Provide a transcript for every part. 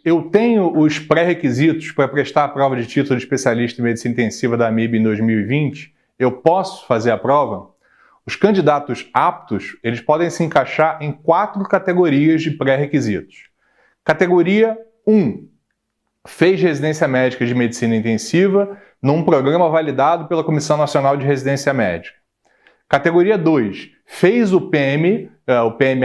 eu tenho os pré-requisitos para prestar a prova de título de especialista em medicina intensiva da AMIB em 2020? Eu posso fazer a prova? Os candidatos aptos, eles podem se encaixar em 4 categorias de pré-requisitos. Categoria 1. Fez residência médica de medicina intensiva num programa validado pela Comissão Nacional de Residência Médica. Categoria 2. Fez o PM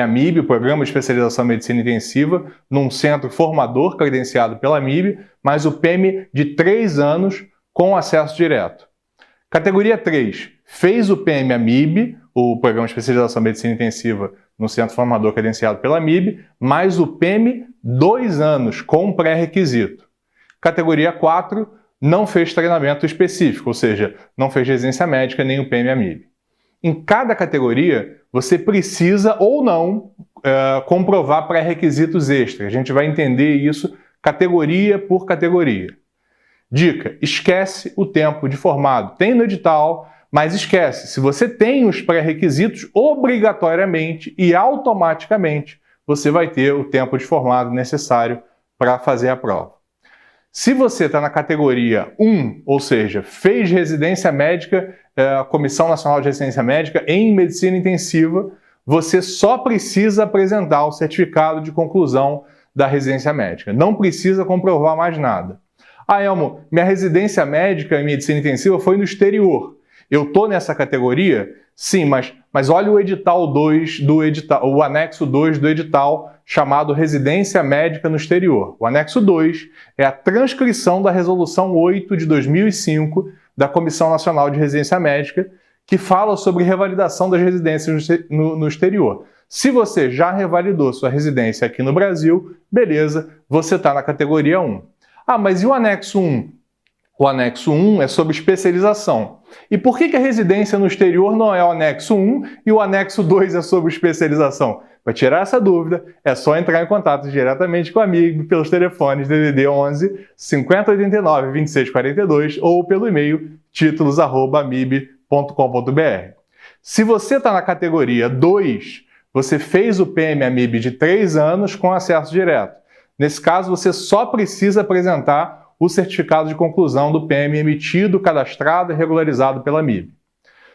AMIB, o Programa de Especialização em Medicina Intensiva, num centro formador credenciado pela AMIB, mas o PM de 3 anos com acesso direto. Categoria 3. Fez o PM AMIB, o Programa de Especialização em Medicina Intensiva, no centro formador credenciado pela AMIB, mas o PM 2 anos com pré-requisito. Categoria 4. Não fez treinamento específico, ou seja, não fez residência médica nem o PM AMIB. Em cada categoria, você precisa ou não comprovar pré-requisitos extras. A gente vai entender isso categoria por categoria. Dica: esquece o tempo de formado. Tem no edital, mas esquece. Se você tem os pré-requisitos, obrigatoriamente e automaticamente você vai ter o tempo de formado necessário para fazer a prova. Se você está na categoria 1, ou seja, fez residência médica, Comissão Nacional de Residência Médica em Medicina Intensiva, você só precisa apresentar o certificado de conclusão da residência médica. Não precisa comprovar mais nada. Ah, Elmo, minha residência médica em Medicina Intensiva foi no exterior. Eu estou nessa categoria? Sim, mas olha o edital 2 do edital, o anexo 2 do edital, chamado Residência Médica no Exterior. O anexo 2 é a transcrição da Resolução 8 de 2005 da Comissão Nacional de Residência Médica, que fala sobre revalidação das residências no exterior. Se você já revalidou sua residência aqui no Brasil, beleza, você está na categoria 1. Ah, mas e o anexo 1? O anexo 1 é sobre especialização. E por que a residência no exterior não é o anexo 1 e o anexo 2 é sobre especialização? Para tirar essa dúvida, é só entrar em contato diretamente com a AMIB pelos telefones DDD 11 5089 2642 ou pelo e-mail títulos@amib.com.br. Se você está na categoria 2, você fez o PM AMIB de 3 anos com acesso direto. Nesse caso, você só precisa apresentar o certificado de conclusão do PM emitido, cadastrado e regularizado pela AMIB.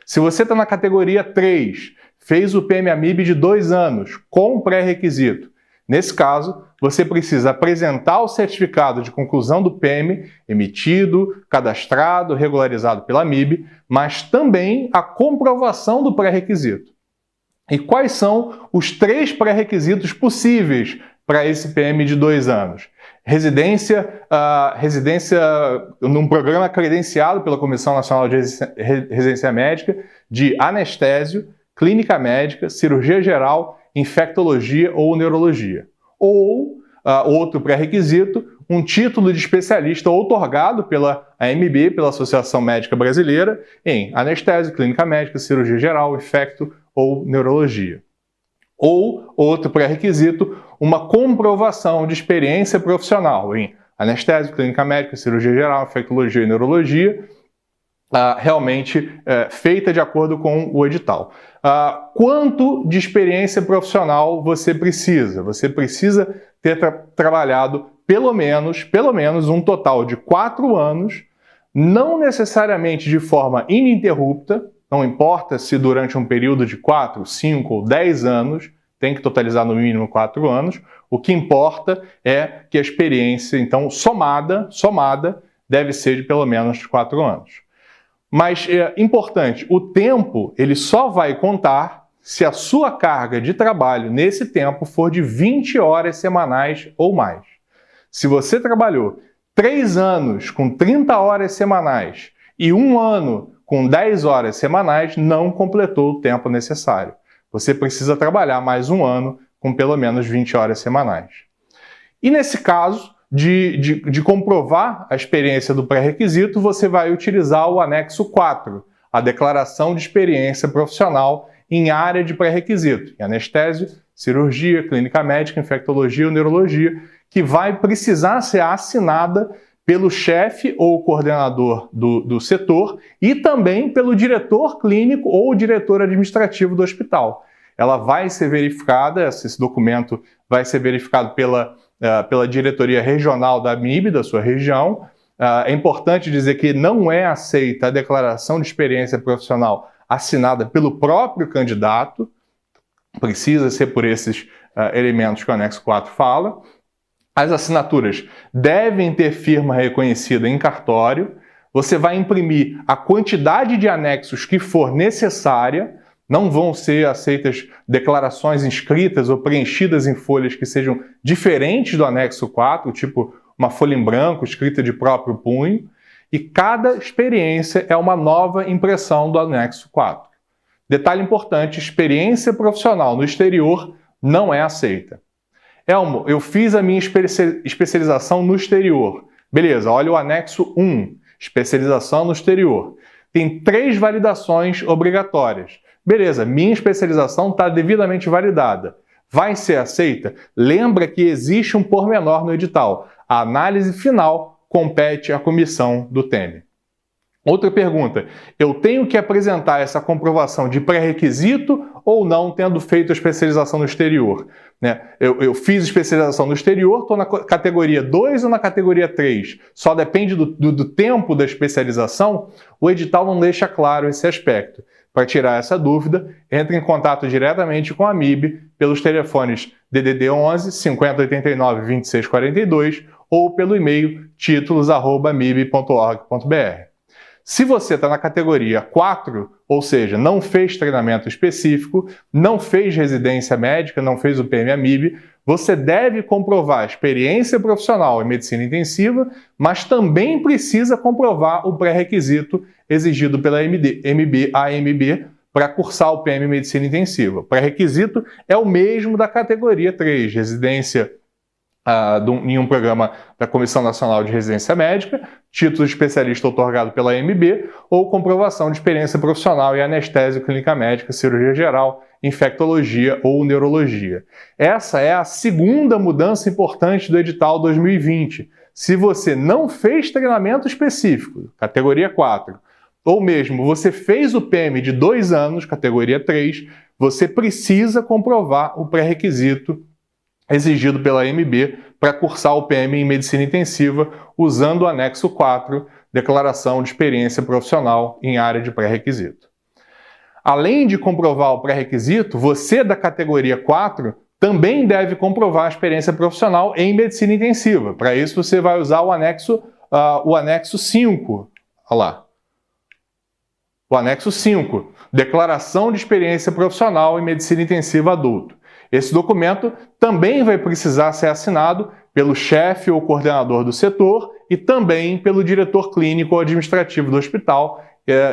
Se você está na categoria 3, fez o PM AMIB de 2 anos, com pré-requisito. Nesse caso, você precisa apresentar o certificado de conclusão do PM emitido, cadastrado, regularizado pela AMIB, mas também a comprovação do pré-requisito. E quais são os 3 pré-requisitos possíveis para esse PM de 2 anos? Residência num programa credenciado pela Comissão Nacional de Residência Médica de anestésio, clínica médica, cirurgia geral, infectologia ou neurologia. Ou, outro pré-requisito, um título de especialista outorgado pela AMB, pela Associação Médica Brasileira, em anestésio, clínica médica, cirurgia geral, infecto ou neurologia. Ou, outro pré-requisito, uma comprovação de experiência profissional em anestésio, clínica médica, cirurgia geral, infectologia e neurologia, realmente feita de acordo com o edital. Quanto de experiência profissional você precisa? Você precisa ter trabalhado pelo menos um total de 4 anos, não necessariamente de forma ininterrupta, não importa se durante um período de 4, 5 ou 10 anos, tem que totalizar no mínimo 4 anos. O que importa é que a experiência, então, somada, deve ser de pelo menos 4 anos. Mas é importante, o tempo ele só vai contar se a sua carga de trabalho nesse tempo for de 20 horas semanais ou mais. Se você trabalhou 3 anos com 30 horas semanais e 1 ano com 10 horas semanais, não completou o tempo necessário. Você precisa trabalhar mais 1 ano com pelo menos 20 horas semanais. E nesse caso de comprovar a experiência do pré-requisito, você vai utilizar o anexo 4, a declaração de experiência profissional em área de pré-requisito, em anestésio, cirurgia, clínica médica, infectologia ou neurologia, que vai precisar ser assinada pelo chefe ou coordenador do setor e também pelo diretor clínico ou diretor administrativo do hospital. Ela vai ser verificada, esse documento vai ser verificado pela pela diretoria regional da AMIB, da sua região. É importante dizer que não é aceita a declaração de experiência profissional assinada pelo próprio candidato, precisa ser por esses elementos que o anexo 4 fala. As assinaturas devem ter firma reconhecida em cartório. Você vai imprimir a quantidade de anexos que for necessária. Não vão ser aceitas declarações inscritas ou preenchidas em folhas que sejam diferentes do anexo 4, tipo uma folha em branco escrita de próprio punho. E cada experiência é uma nova impressão do anexo 4. Detalhe importante, experiência profissional no exterior não é aceita. Elmo, eu fiz a minha especialização no exterior. Beleza, olha o anexo 1, especialização no exterior. Tem 3 validações obrigatórias. Beleza, minha especialização está devidamente validada. Vai ser aceita? Lembra que existe um pormenor no edital. A análise final compete à comissão do TEME. Outra pergunta, eu tenho que apresentar essa comprovação de pré-requisito ou não tendo feito a especialização no exterior? Eu fiz especialização no exterior, estou na categoria 2 ou na categoria 3? Só depende do tempo da especialização? O edital não deixa claro esse aspecto. Para tirar essa dúvida, entre em contato diretamente com a AMIB pelos telefones DDD 11 5089 2642 ou pelo e-mail títulos@amib.org.br. Se você está na categoria 4, ou seja, não fez treinamento específico, não fez residência médica, não fez o PMAMIB, você deve comprovar a experiência profissional em medicina intensiva, mas também precisa comprovar o pré-requisito exigido pela AMB para cursar o PM Medicina Intensiva. O pré-requisito é o mesmo da categoria 3, residência em um programa da Comissão Nacional de Residência Médica, título de especialista otorgado pela AMB ou comprovação de experiência profissional em anestésio, clínica médica, cirurgia geral, infectologia ou neurologia. Essa é a segunda mudança importante do edital 2020. Se você não fez treinamento específico, categoria 4, ou mesmo você fez o PM de 2 anos, categoria 3, você precisa comprovar o pré-requisito exigido pela AMB para cursar o PM em medicina intensiva usando o anexo 4, declaração de experiência profissional em área de pré-requisito. Além de comprovar o pré-requisito, você da categoria 4 também deve comprovar a experiência profissional em medicina intensiva. Para isso você vai usar o anexo 5. Olha lá. O anexo 5, declaração de experiência profissional em medicina intensiva adulto. Esse documento também vai precisar ser assinado pelo chefe ou coordenador do setor e também pelo diretor clínico ou administrativo do hospital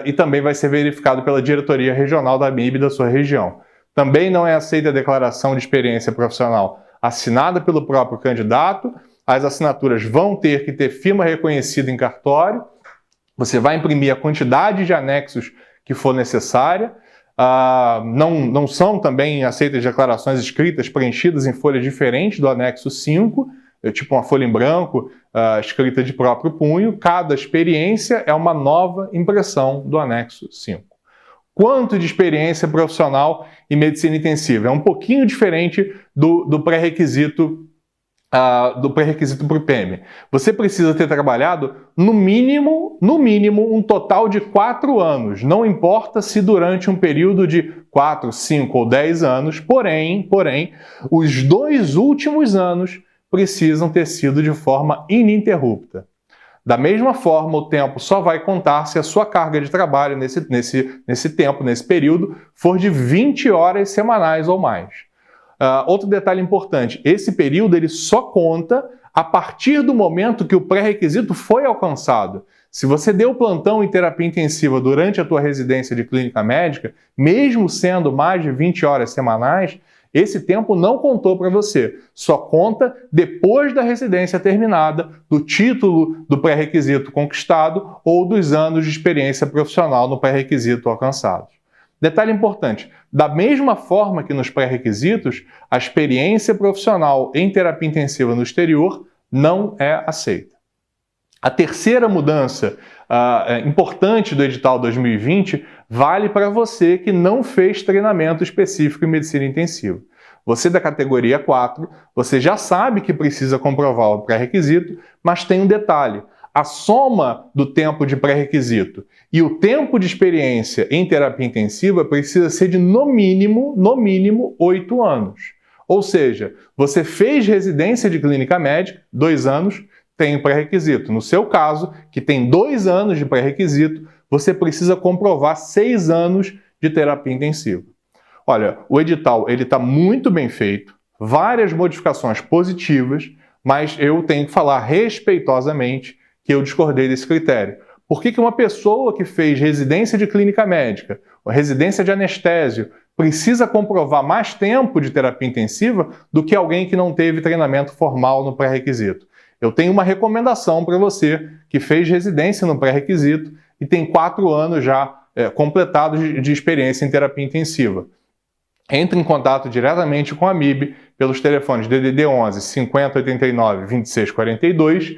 e também vai ser verificado pela diretoria regional da AMIB da sua região. Também não é aceita a declaração de experiência profissional assinada pelo próprio candidato. As assinaturas vão ter que ter firma reconhecida em cartório. Você vai imprimir a quantidade de anexos que for necessária. Não são também aceitas declarações escritas preenchidas em folhas diferentes do anexo 5, tipo uma folha em branco, escrita de próprio punho. Cada experiência é uma nova impressão do anexo 5. Quanto de experiência profissional em medicina intensiva? É um pouquinho diferente do pré-requisito para o PM. Você precisa ter trabalhado no mínimo um total de 4 anos. Não importa se durante um período de 4, 5 ou 10 anos, porém, os 2 últimos anos precisam ter sido de forma ininterrupta. Da mesma forma, o tempo só vai contar se a sua carga de trabalho nesse período, for de 20 horas semanais ou mais. Outro detalhe importante, esse período ele só conta a partir do momento que o pré-requisito foi alcançado. Se você deu plantão em terapia intensiva durante a tua residência de clínica médica, mesmo sendo mais de 20 horas semanais, esse tempo não contou para você. Só conta depois da residência terminada, do título do pré-requisito conquistado ou dos anos de experiência profissional no pré-requisito alcançados. Detalhe importante, da mesma forma que nos pré-requisitos, a experiência profissional em terapia intensiva no exterior não é aceita. A terceira mudança importante do edital 2020 vale para você que não fez treinamento específico em medicina intensiva. Você da categoria 4, você já sabe que precisa comprovar o pré-requisito, mas tem um detalhe. A soma do tempo de pré-requisito e o tempo de experiência em terapia intensiva precisa ser de no mínimo 8 anos. Ou seja, você fez residência de clínica médica, 2 anos, tem pré-requisito. No seu caso, que tem 2 anos de pré-requisito, você precisa comprovar 6 anos de terapia intensiva. Olha, o edital está muito bem feito, várias modificações positivas, mas eu tenho que falar respeitosamente que eu discordei desse critério. Por que uma pessoa que fez residência de clínica médica, ou residência de anestésio, precisa comprovar mais tempo de terapia intensiva do que alguém que não teve treinamento formal no pré-requisito? Eu tenho uma recomendação para você que fez residência no pré-requisito e tem 4 anos já completados de experiência em terapia intensiva. Entre em contato diretamente com a MIB pelos telefones DDD 11 5089 2642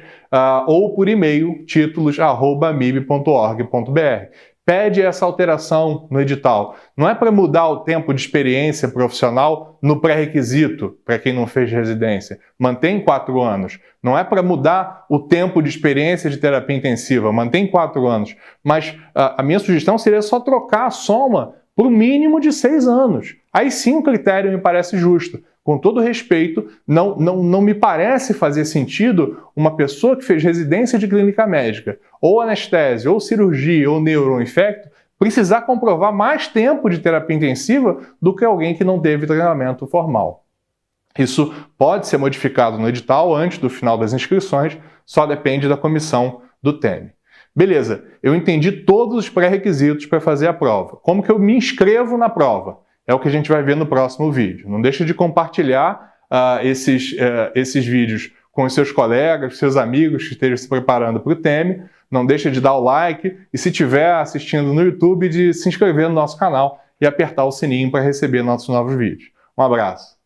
ou por e-mail títulos@mib.org.br. Pede essa alteração no edital. Não é para mudar o tempo de experiência profissional no pré-requisito, para quem não fez residência. Mantém 4 anos. Não é para mudar o tempo de experiência de terapia intensiva. Mantém 4 anos. Mas a minha sugestão seria só trocar a soma por um mínimo de 6 anos. Aí sim o critério me parece justo. Com todo respeito, não me parece fazer sentido uma pessoa que fez residência de clínica médica, ou anestésio, ou cirurgia, ou neuro, ou infecto, precisar comprovar mais tempo de terapia intensiva do que alguém que não teve treinamento formal. Isso pode ser modificado no edital antes do final das inscrições, só depende da comissão do TEME. Beleza, eu entendi todos os pré-requisitos para fazer a prova. Como que eu me inscrevo na prova? É o que a gente vai ver no próximo vídeo. Não deixe de compartilhar esses vídeos com os seus colegas, seus amigos que estejam se preparando para o TEME. Não deixe de dar o like e, se estiver assistindo no YouTube, de se inscrever no nosso canal e apertar o sininho para receber nossos novos vídeos. Um abraço!